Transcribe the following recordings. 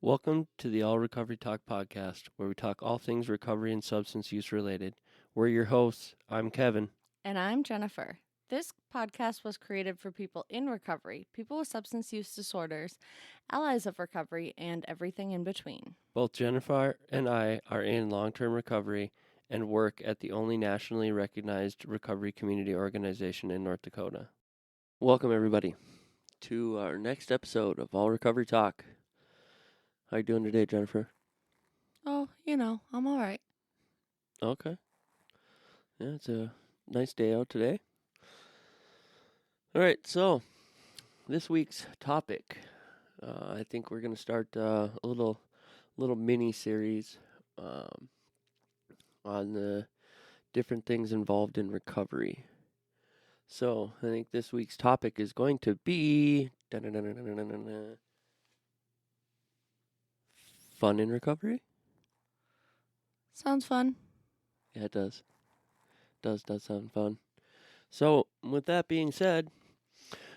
Welcome to the All Recovery Talk podcast, where we talk all things recovery and substance use related. We're your hosts. I'm Kevin. And I'm Jennifer. This podcast was created for people in recovery, people with substance use disorders, allies of recovery, and everything in between. Both Jennifer and I are in long term recovery and work at the only nationally recognized recovery community organization in North Dakota. Welcome, everybody, to our next episode of All Recovery Talk. How you doing today, Jennifer? Oh, I'm all right. Okay. Yeah, it's a nice day out today. All right, so this week's topic, I think we're going to start a little mini series on the different things involved in recovery. So I think this week's topic is going to be fun in recovery. Sounds fun. Yeah, it does. Does sound fun. So with that being said,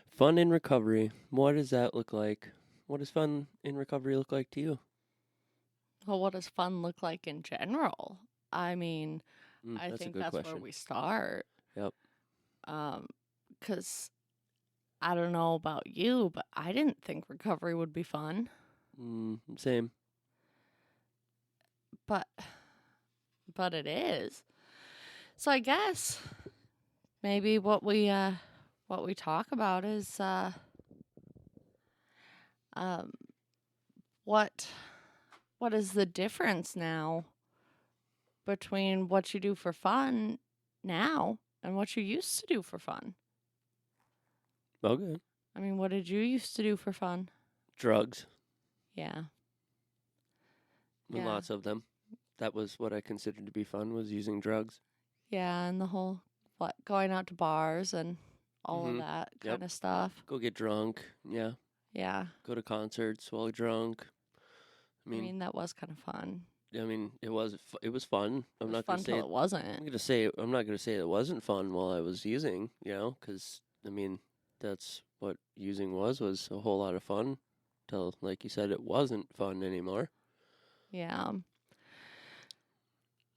fun in recovery. What does that look like? What does fun in recovery look like to you? Well, what does fun look like in general? I mean, I That's think a good that's question. where we start. Yep. Because I don't know about you, but I didn't think recovery would be fun. Same. But it is. So I guess maybe what we talk about is what is the difference now between what you do for fun now and what you used to do for fun? Okay. I mean, what did you used to do for fun? Drugs. Yeah. Lots of them. That was what I considered to be fun, was using drugs. Yeah, and the whole going out to bars and all of that kind of stuff. Go get drunk. Yeah. Yeah. Go to concerts while drunk. I mean that was kind of fun. I mean, it was fun. I'm not going to say it wasn't. I'm not going to say it wasn't fun while I was using, cuz I mean, that's what using was a whole lot of fun till, like you said, it wasn't fun anymore. Yeah.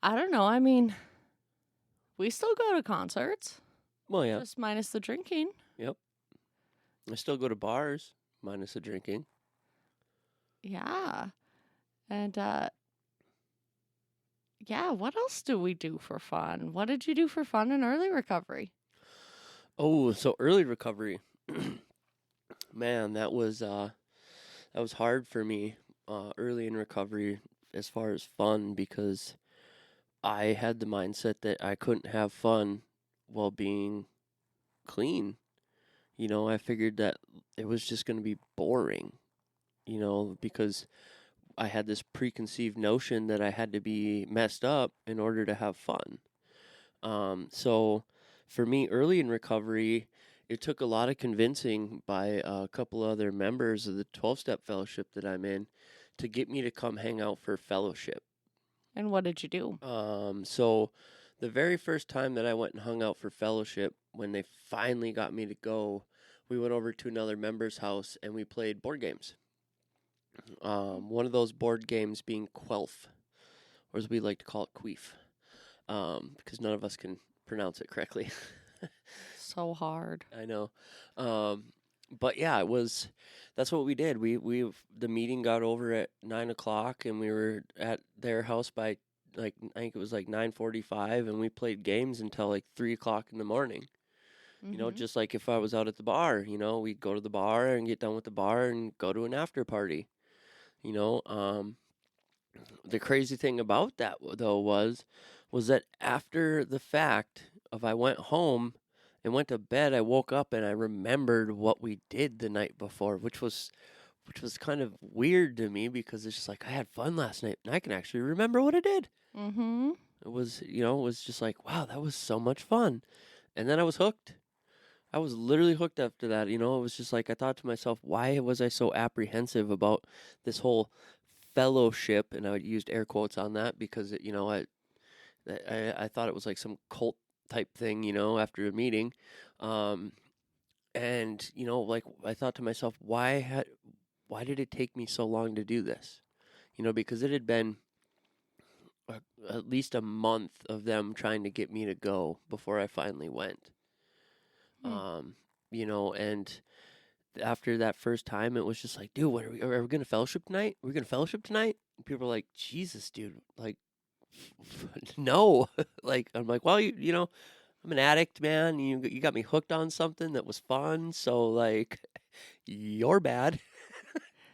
I don't know. I mean, we still go to concerts. Well, yeah. Just minus the drinking. Yep. I still go to bars, minus the drinking. Yeah. And, yeah, what else do we do for fun? What did you do for fun in early recovery? Oh, so early recovery. Man, that was hard for me early in recovery as far as fun, because I had the mindset that I couldn't have fun while being clean. I figured that it was just going to be boring, because I had this preconceived notion that I had to be messed up in order to have fun. So for me, early in recovery, it took a lot of convincing by a couple other members of the 12-step fellowship that I'm in to get me to come hang out for fellowship. And what did you do? So the very first time that I went and hung out for fellowship, when they finally got me to go, we went over to another member's house and we played board games. One of those board games being Quelf, or as we like to call it, Queef, because none of us can pronounce it correctly. So hard. I know. But yeah, that's what we did. The meeting got over at 9:00 and we were at their house by, like, I think it was like 9:45, and we played games until like 3:00 in the morning. Mm-hmm. Just like if I was out at the bar, we'd go to the bar and get done with the bar and go to an after party. The crazy thing about that though was that after the fact of I went home and went to bed, I woke up and I remembered what we did the night before, which was kind of weird to me, because it's just like, I had fun last night and I can actually remember what I did. Mm-hmm. It was just like, wow, that was so much fun. And then I was hooked. I was literally hooked after that. It was just like, I thought to myself, why was I so apprehensive about this whole fellowship? And I used air quotes on that because I thought it was like some cult type thing, after a meeting. And, like, I thought to myself, why did it take me so long to do this? Because it had been at least a month of them trying to get me to go before I finally went. Hmm. And after that first time, it was just like, dude, are we going to fellowship tonight? We're going to fellowship tonight? And people are like, Jesus, dude, like, no. Like, I'm like, well, I'm an addict, man. You got me hooked on something that was fun. So, like, you're bad.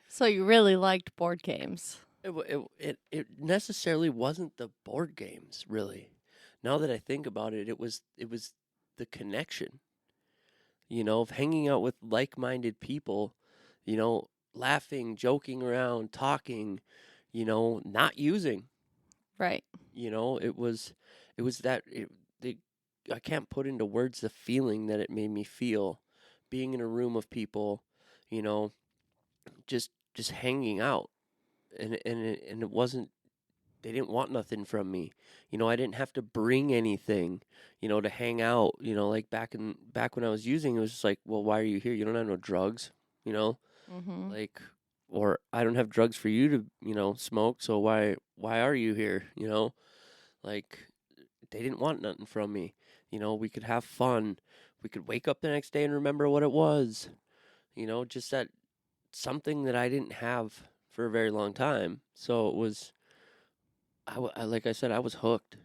So you really liked board games. It necessarily wasn't the board games, really. Now that I think about it, it was the connection, of hanging out with like-minded people, laughing, joking around, talking, not using. Right. It was that I can't put into words the feeling that it made me feel being in a room of people, you know, just hanging out. And it wasn't, they didn't want nothing from me. I didn't have to bring anything, to hang out, like back when I was using, it was just like, well, why are you here? You don't have no drugs, you know? Mm-hmm. Like, or I don't have drugs for you to, smoke, so why are you here, Like, they didn't want nothing from me. We could have fun. We could wake up the next day and remember what it was. Just that something that I didn't have for a very long time. So it was, like I said, I was hooked.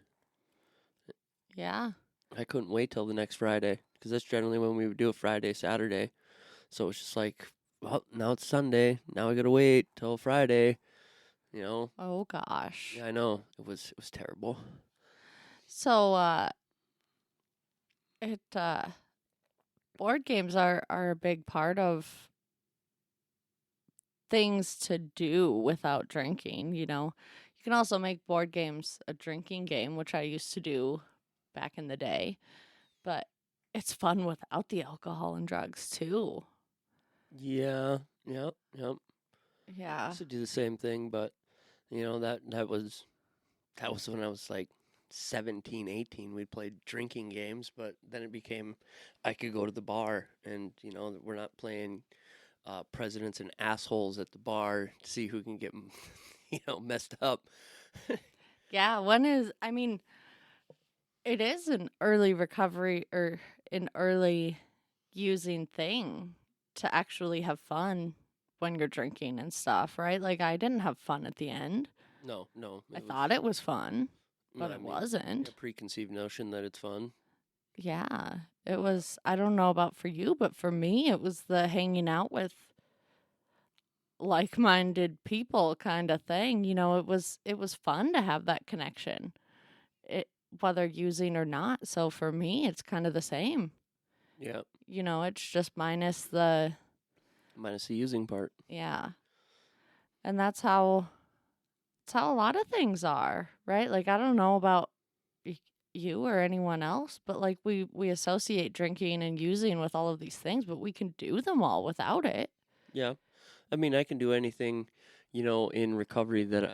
Yeah. I couldn't wait till the next Friday because that's generally when we would do a Friday, Saturday. So it's just like, well, now it's Sunday. Now I gotta wait till Friday. Oh gosh. Yeah, I know it was terrible. So it board games are a big part of things to do without drinking, you know. You can also make board games a drinking game, which I used to do back in the day, but it's fun without the alcohol and drugs too. Yeah, yep, yep. I Yeah. used to do the same thing, but that was when I was like 17, 18. We played drinking games, but then it became I could go to the bar and we're not playing presidents and assholes at the bar to see who can get messed up. Yeah, I mean, it is an early recovery or an early using thing to actually have fun when you're drinking and stuff, right? Like I didn't have fun at the end. No, no, I it was. thought it was fun, No, but I it mean, a wasn't. preconceived notion that it's fun. Yeah, it was. I don't know about for you, but for me, it was the hanging out with like-minded people kind of thing. You know, it was fun to have that connection. It whether using or not. So for me, it's kind of the same. Yeah, You know, it's just minus the minus the using part. yeah. And that's how a lot of things are, right? Like I don't know about you or anyone else, but like we associate drinking and using with all of these things, but we can do them all without it. Yeah, I mean, I can do anything, in recovery that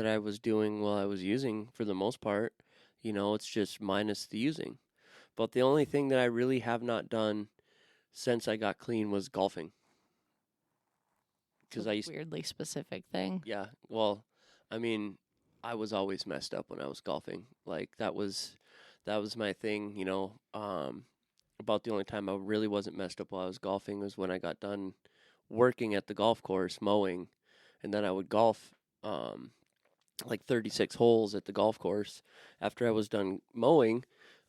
I was doing while I was using for the most part. It's just minus the using. But the only thing that I really have not done since I got clean was golfing. It's Because a I used, weirdly specific thing. yeah, well, I mean, I was always messed up when I was golfing. Like that was my thing. About the only time I really wasn't messed up while I was golfing was when I got done working at the golf course mowing, and then I would golf like 36 holes at the golf course after I was done mowing,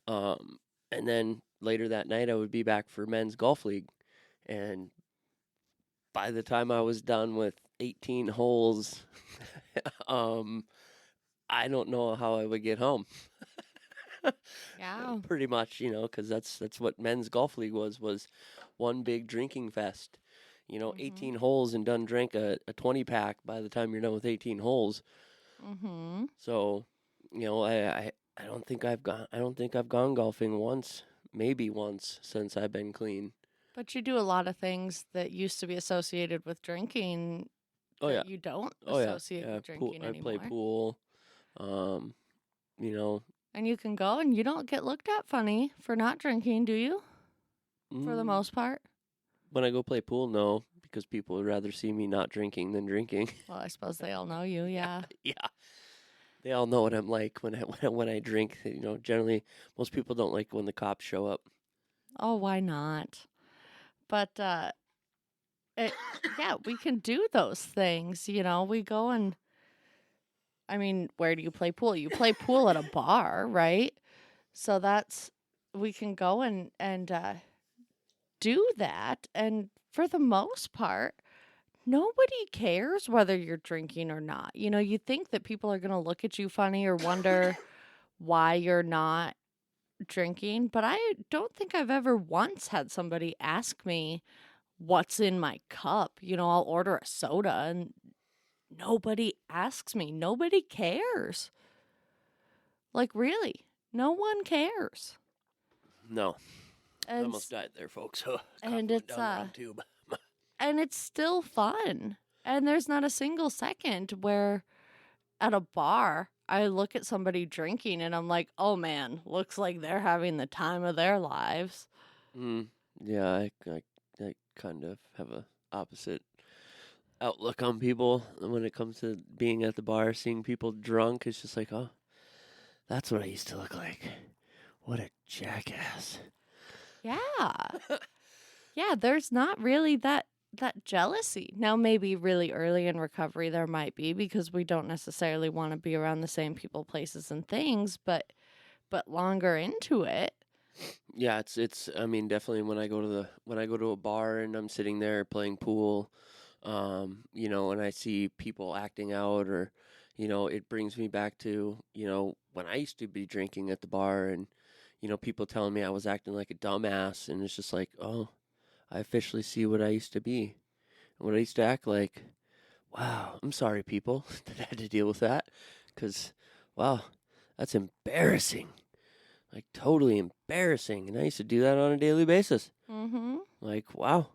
and then later that night I would be back for men's golf league, and by the time I was done with 18 holes, um, I don't know how I would get home. Yeah. Pretty much, because that's what men's golf league was one big drinking fest. Mhm. 18 holes and done drank a 20 pack by the time you're done with 18 holes. Mhm. So, I don't think I've gone golfing once, maybe once since I've been clean. But you do a lot of things that used to be associated with drinking Oh yeah, that you don't oh yeah, associate yeah. with Pool. drinking I play anymore. pool. Um, you know, And you can go and you don't get looked at funny for not drinking, do you? For the mm, most part. when I go play pool, no, because people would rather see me not drinking than drinking. Well, I suppose they all know you. Yeah. Yeah. They all know what I'm like when when I drink. You know, generally most people don't like when the cops show up. Oh, why not? But it, yeah, we can do those things. You know, we go and I mean, where do you play pool? You play pool at a bar, right? So that's we can go and do that, and for the most part, nobody cares whether you're drinking or not. You know, you think that people are going to look at you funny or wonder why you're not drinking, but I don't think I've ever once had somebody ask me what's in my cup. You know, I'll order a soda and nobody asks me. Nobody cares. Like, really, no one cares. No, I And almost died there, folks. Coffee and went it's down the wrong tube. and it's still fun. And there's not a single second where at a bar I look at somebody drinking and I'm like, "Oh man, looks like they're having the time of their lives." Mm, yeah, I kind of have a opposite outlook on people when it comes to being at the bar, seeing people drunk. It's just like, oh, that's what I used to look like. What a jackass. Yeah. Yeah, there's not really that jealousy. Now maybe really early in recovery there might be because we don't necessarily want to be around the same people, places and things, but longer into it. Yeah, it's I mean, definitely when I go to a bar and I'm sitting there playing pool, you know, and I see people acting out or you know, it brings me back to, you know, when I used to be drinking at the bar and you know, people telling me I was acting like a dumbass and it's just like, "Oh, I officially see what I used to be. What I used to act like. Wow, I'm sorry people that I had to deal with that cuz wow, that's embarrassing." Like totally embarrassing. And I used to do that on a daily basis. Mhm. Like, wow.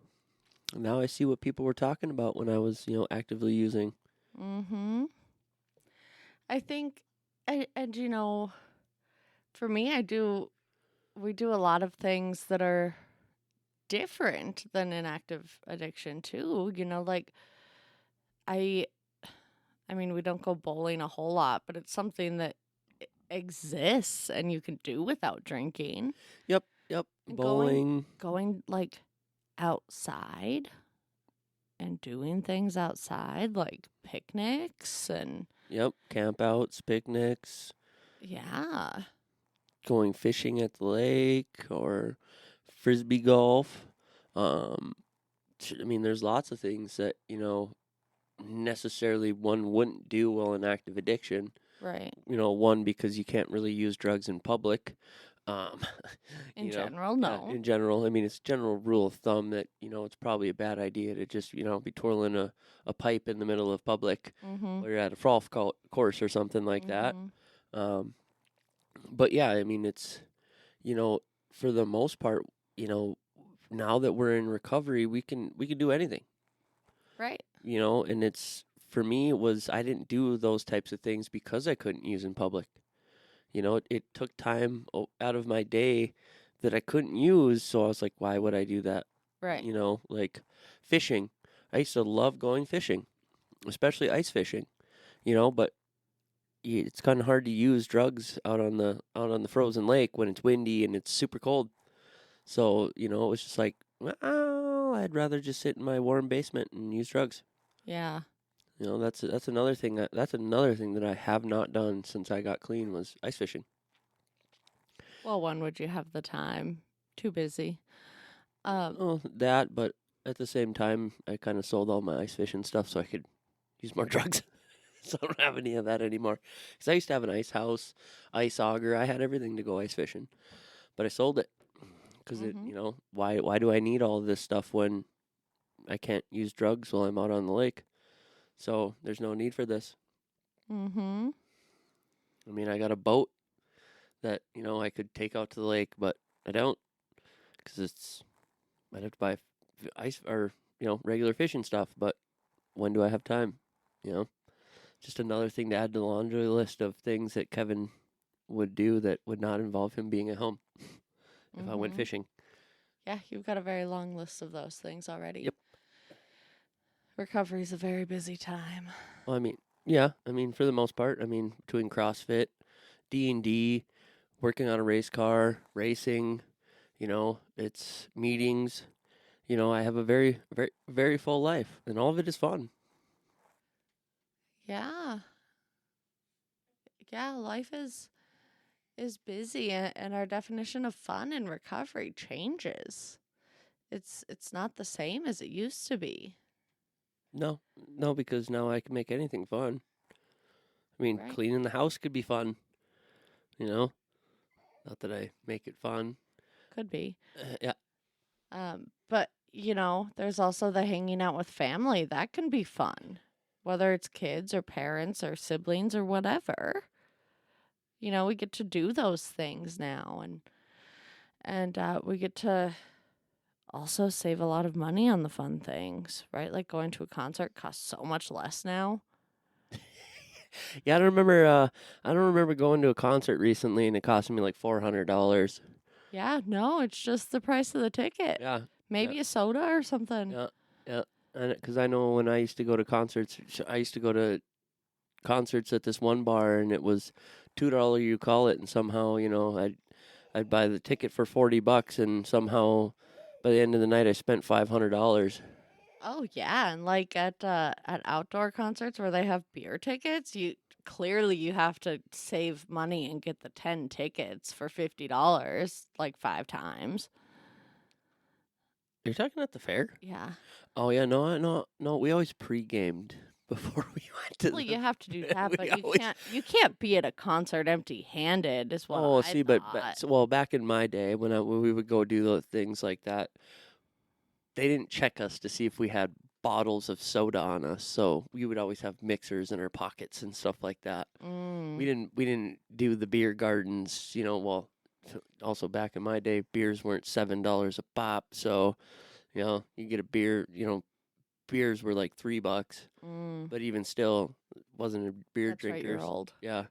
Now I see what people were talking about when I was, you know, actively using. Mhm. I think and you know, for me we do a lot of things that are different than an active addiction too. You know, like I I mean, we don't go bowling a whole lot, but it's something that exists and you can do without drinking. Yep, yep. And going Bowling. going like outside and doing things outside like picnics and Yep. Campouts, picnics, yeah. going fishing at the lake or frisbee golf. Um, I mean, there's lots of things that, you know, necessarily one wouldn't do while in active addiction. Right. You know, one because you can't really use drugs in public. Um, In you know, general, no. in general, I mean, it's general rule of thumb that you know it's probably a bad idea to just you know be twirling a pipe in the middle of public, Mhm. or you're at a frolf course or something like that. Mhm. Um, but yeah, I mean, it's you know for the most part, you know, now that we're in recovery, we can do anything, Right. you know, and it's for me it was I didn't do those types of things because I couldn't use in public. You know, it took time out of my day that I couldn't use, so I was like, why would I do that? Right. You know, like fishing. I used to love going fishing, especially ice fishing. You know, but it's kind of hard to use drugs out on the frozen lake when it's windy and it's super cold. So you know, it was just like, well, I'd rather just sit in my warm basement and use drugs. Yeah. You know, that's another thing that's another thing that I have not done since I got clean was ice fishing. Well, when would you have the time? Too busy. Um Oh, that, but at the same time, I kind of sold all my ice fishing stuff so I could use more drugs. So I don't have any of that anymore. Because I used to have an ice house, ice auger. I had everything to go ice fishing, but I sold it because it, mhm. you know, why do I need all of this stuff when I can't use drugs while I'm out on the lake? So there's no need for this. Mhm. I mean, I got a boat that you know I could take out to the lake, but I don't because it's I'd have to buy ice or you know regular fishing stuff. But when do I have time? You know, just another thing to add to the laundry list of things that Kevin would do that would not involve him being at home if I went Mhm. fishing. Yeah, you've got a very long list of those things already. Yep. Recovery's a very busy time. Well, I mean, yeah, I mean for the most part, I mean between CrossFit, D&D, working on a race car, racing, it's meetings. I have a very, very, very full life, and all of it is fun. Yeah. Yeah, life is busy, and our definition of fun and recovery changes. It's not the same as it used to be. No, no, because now I can make anything fun. I mean, Right. cleaning the house could be fun, you know? Not that I make it fun. Could be. Yeah. But there's also the hanging out with family. That can be fun. Whether it's kids or parents or siblings or whatever. We get to do those things now, and we get to also save a lot of money on the fun things, right? Like going to a concert costs so much less now. Yeah, I don't remember going to a concert recently and it cost me like $400. Yeah, no, it's just the price of the ticket. Yeah. Yeah. Maybe a soda or something. Yeah. Yeah. And because I know when I used to go to concerts, I used to go to concerts at this one bar and it was $2 you call it, and somehow, I'd buy the ticket for $40 and somehow by the end of the night I spent $500. Oh yeah, and like at outdoor concerts where they have beer tickets, you have to save money and get the 10 tickets for $50 like 5 times. You're talking at the fair? Yeah. Oh yeah, no, no, no. We always pre-gamed before we went to Well, the. you have to do that, We but you always. can't be at a concert empty-handed is what Oh, I see, but, thought. well, back in my day when we would go do those things like that, they didn't check us to see if we had bottles of soda on us, so we would always have mixers in our pockets and stuff like that. We Mm, didn't do the beer gardens, well, also back in my day, beers weren't $7 a pop, so you get a beer, beers were like $3, mm. but even still, wasn't a beer That's right, drinker. you're old. Yeah,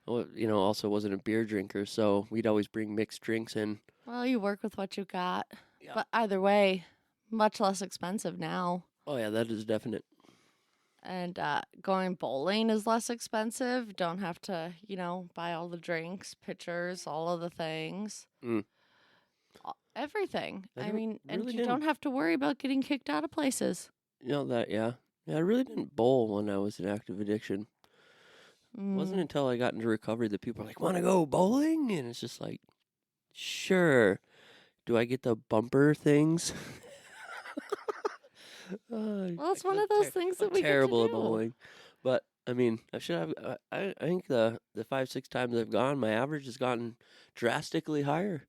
well, also wasn't a beer drinker, so we'd always bring mixed drinks in. Well, you work with what you got. Yeah. But either way, much less expensive now. Oh yeah, that is definite. And going bowling is less expensive. Don't have to, buy all the drinks, pitchers, all of the things, Mm. everything. I mean, and really you didn't. don't have to worry about getting kicked out of places. That, yeah. Yeah, I really didn't bowl when I was in active addiction. It wasn't Mm, until I got into recovery that people are like, "Want to go bowling?" And it's just like, "Sure." Do I get the bumper things? well, it's one of those things that we get to terrible at do. bowling, but I mean, I should have. I think the 5 6 times I've gone, my average has gotten drastically higher.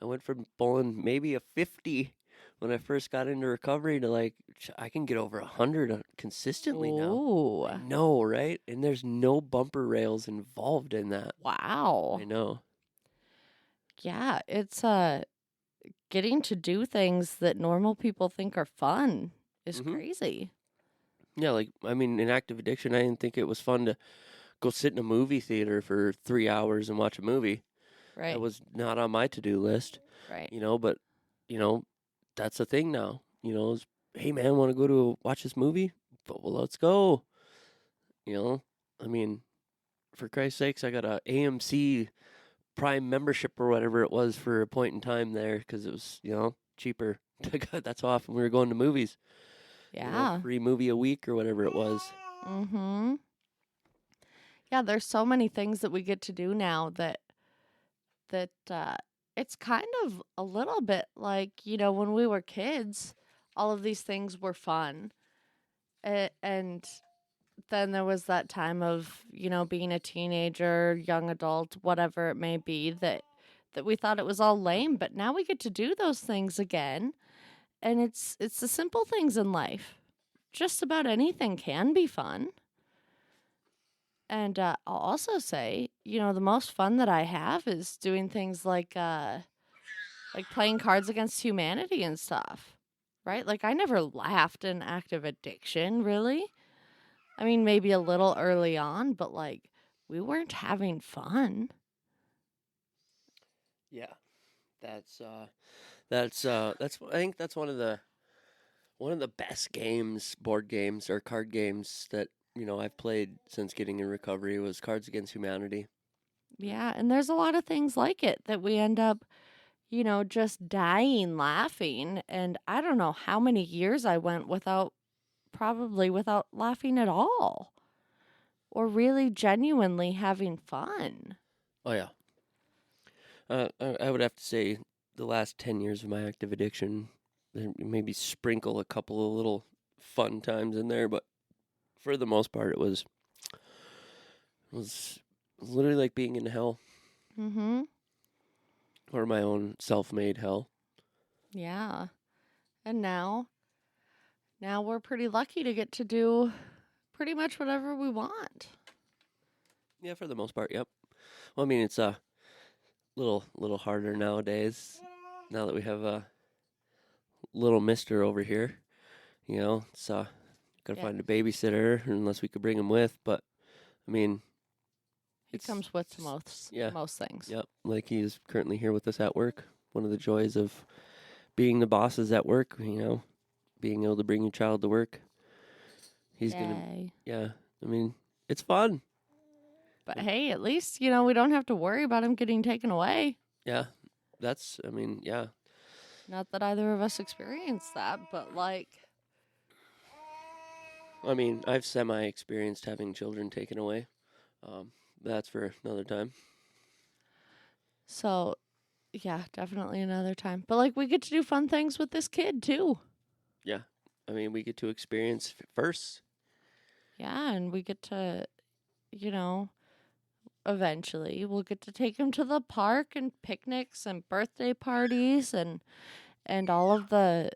I went from bowling maybe a 50 when I first got into recovery to like I can get over 100 consistently now. Ooh, I know, right? And there's no bumper rails involved in that. wow. I know. Yeah, it's getting to do things that normal people think are fun is Hmm. crazy. Yeah, like I mean, in active addiction, I didn't think it was fun to go sit in a movie theater for 3 hours and watch a movie. Right. That was not on my to-do list, Right. but you know, that's a thing now. Hey man, want to go to watch this movie? But well, let's go. I mean, for Christ's sakes, I got a AMC Prime membership or whatever it was for a point in time there because it was cheaper. That's how often we were going to movies. Yeah. Free movie a week or whatever it was. Mhm. Yeah, there's so many things that we get to do now that it's kind of a little bit like, when we were kids, all of these things were fun. And then there was that time of, being a teenager, young adult, whatever it may be, that we thought it was all lame, but now we get to do those things again. And it's the simple things in life. Just about anything can be fun. And I'll also say, the most fun that I have is doing things like playing Cards Against Humanity and stuff, right? Like I never laughed in active addiction, really. I mean, maybe a little early on, but like we weren't having fun. Yeah, that's I think that's one one of the best games, board games or card games that I've played since getting in recovery was Cards Against Humanity. Yeah, and there's a lot of things like it that we end up, just dying laughing. And I don't know how many years I went probably without laughing at all or really genuinely having fun. Oh yeah, I would have to say the last 10 years of my active addiction, maybe sprinkle a couple of little fun times in there, but for the most part, it was literally like being in hell Mm-hmm. or my own self-made hell. Yeah. And now we're pretty lucky to get to do pretty much whatever we want. Yeah, for the most part, yep. Well, I mean, it's a little harder nowadays. Now that we have a little Mister over here, it's gotta Yeah. find a babysitter unless we could bring him with. But I mean, He it's comes with just- most yeah, most things. yep. Like he is currently here with us at work. One of the joys of being the bosses at work, being able to bring your child to work. He's gonna, Yay. yeah. I mean, it's fun. But hey, at least, we don't have to worry about him getting taken away. Yeah, I mean, yeah. Not that either of us experienced that, but I mean, I've semi-experienced having children taken away. That's for another time. so yeah, definitely another time. But we get to do fun things with this kid too. Yeah, I mean, we get to experience first. Yeah, and we get to, eventually we'll get to take him to the park and picnics and birthday parties and all of the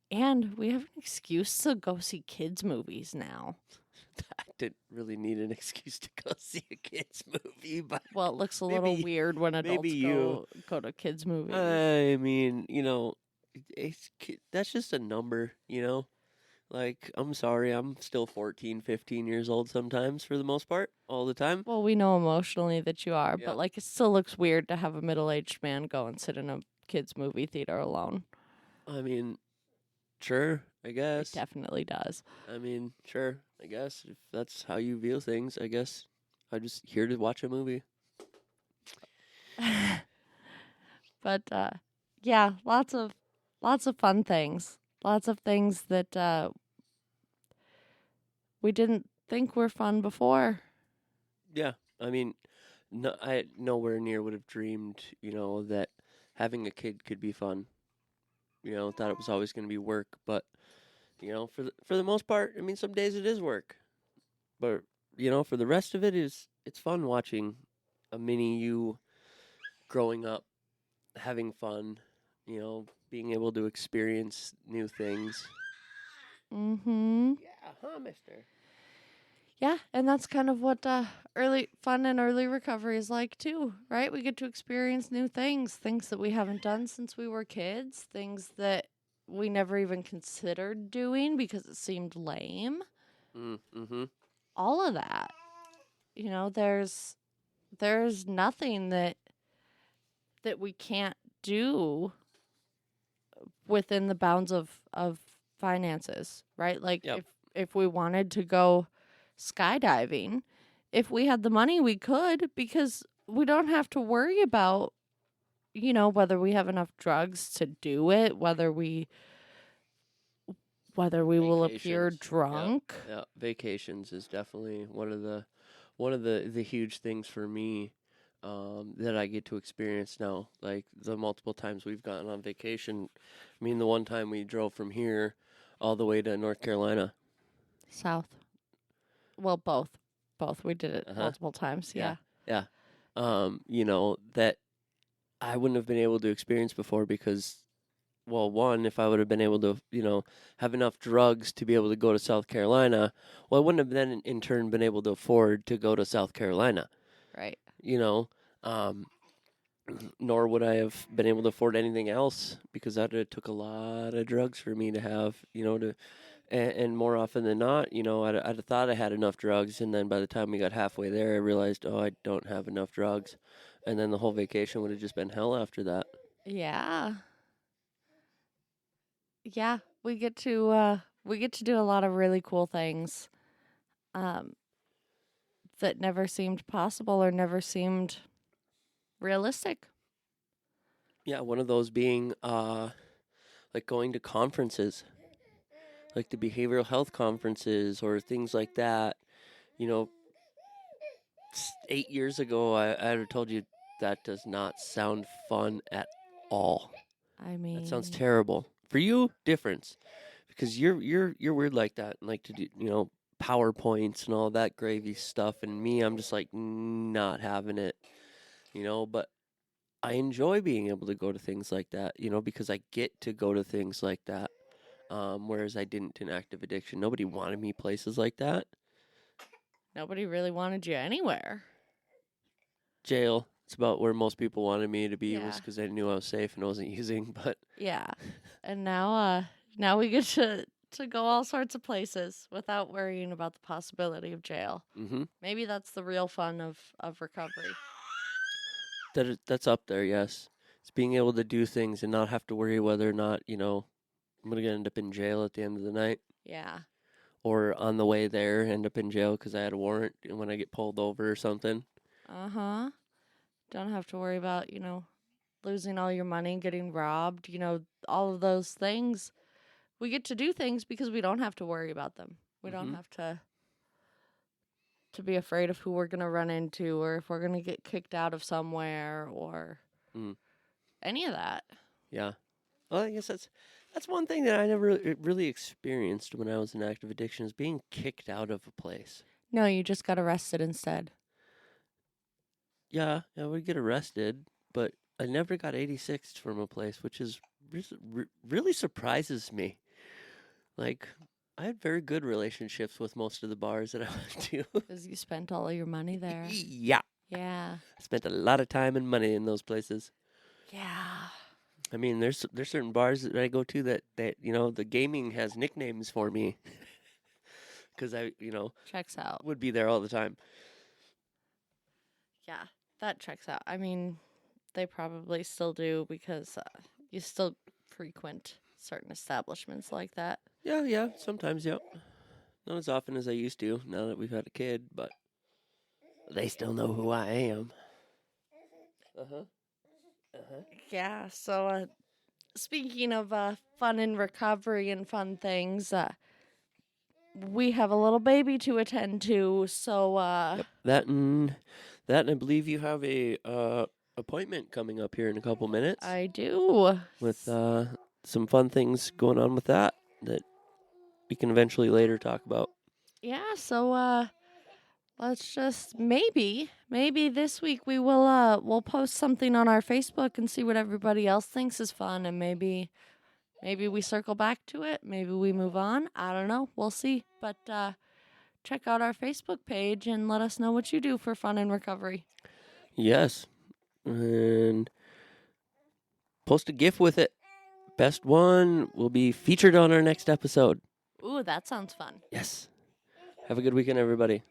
and we have an excuse to go see kids movies now. I didn't really need an excuse to go see a kids movie, but Well, it looks a little Maybe- weird when adults maybe you. go to kids movies. I mean, that's just a number, Like, I'm sorry, I'm still 14, 15 years old sometimes for the most part, all the time. Well, we know emotionally that you are, Yep. but it still looks weird to have a middle-aged man go and sit in a kids movie theater alone. I mean, sure, I It guess. definitely does. I mean, sure, I guess. If that's how you view things, I guess I'm just here to watch a movie. But yeah, lots of fun things. Lots of things that we didn't think were fun before. Yeah, I mean, no, I nowhere near would have dreamed, that having a kid could be fun. Thought it was always going to be work, but for the most part, I mean, some days it is work, but for the rest of it's fun watching a mini you growing up, having fun, being able to experience new things. Mm-hmm. Yeah, huh, Mister? Yeah, and that's kind of what early fun and early recovery is like too, right? We get to experience new things that we haven't done since we were kids, things that we never even considered doing because it seemed lame. Mm-hmm. All of that. There's nothing that we can't do within the bounds of finances, right? Yep. If we wanted to go skydiving, if we had the money we could, because we don't have to worry about whether we have enough drugs to do it, whether we will appear Vacations. drunk. Yeah, vacations is definitely one of the huge things for me, that I get to experience now. Like the multiple times we've gotten on vacation. I mean, the one time we drove from here all the way to North Carolina. South. Well, both we did it Uh-huh. multiple times. Yeah. Yeah. That I wouldn't have been able to experience before because, well, one, if I would have been able to, have enough drugs to be able to go to South Carolina, well, I wouldn't have then in turn been able to afford to go to South Carolina, Right. Nor would I have been able to afford anything else because that took a lot of drugs for me to have, and more often than not, I'd have thought I had enough drugs, and then by the time we got halfway there, I realized, oh, I don't have enough drugs, and then the whole vacation would have just been hell after that. Yeah. Yeah, we get to do a lot of really cool things um that never seemed possible or never seemed realistic. Yeah, one of those being like going to conferences, like the behavioral health conferences or things like that. You know, 8 years ago, I'd have told you that does not sound fun at all. I mean, That sounds terrible. For you, difference, because you're weird like that, and like to do PowerPoints and all that gravy stuff. And me, I'm just like not having it, But I enjoy being able to go to things like that, because I get to go to things like that. Whereas I didn't in active addiction. Nobody wanted me places like that. nobody really wanted you anywhere. Jail. It's about where most people wanted me to be was Yeah. because they knew I was safe and I wasn't using. But Yeah. And now we get to go all sorts of places without worrying about the possibility of jail. Maybe that's the real fun of recovery. That's up there, yes. It's being able to do things and not have to worry whether or not, I'm going to end up in jail at the end of the night. Yeah. Or on the way there, end up in jail because I had a warrant when I get pulled over or something. Uh-huh. Don't have to worry about, losing all your money, getting robbed, all of those things. We get to do things because we don't have to worry about them. We don't have to be afraid of who we're going to run into or if we're going to get kicked out of somewhere or any of that. Yeah. Well, I guess that's one thing that I never really experienced when I was in active addiction is being kicked out of a place. No, you just got arrested instead. Yeah, I would get arrested, but I never got 86'd from a place, which is really surprises me. Like, I had very good relationships with most of the bars that I went to. Because you spent all of your money there. Yeah. Yeah. I spent a lot of time and money in those places. Yeah. I mean, there's certain bars that I go to that the gaming has nicknames for me. Because I, Checks out. would be there all the time. Yeah, that checks out. I mean, they probably still do because you still frequent certain establishments like that. Yeah, sometimes, yeah. Not as often as I used to now that we've had a kid, but they still know who I am. Yeah, so speaking of fun and recovery and fun things, we have a little baby to attend to, so Yep. That and I believe you have a appointment coming up here in a couple minutes. I do. With some fun things going on with that we can eventually later talk about. Yeah, so let's just maybe this week we'll post something on our Facebook and see what everybody else thinks is fun, and maybe we circle back to it. Maybe we move on. I don't know. We'll see. But check out our Facebook page and let us know what you do for fun and recovery. Yes. And post a GIF with it. Best one will be featured on our next episode. Ooh, that sounds fun. Yes. Have a good weekend, everybody.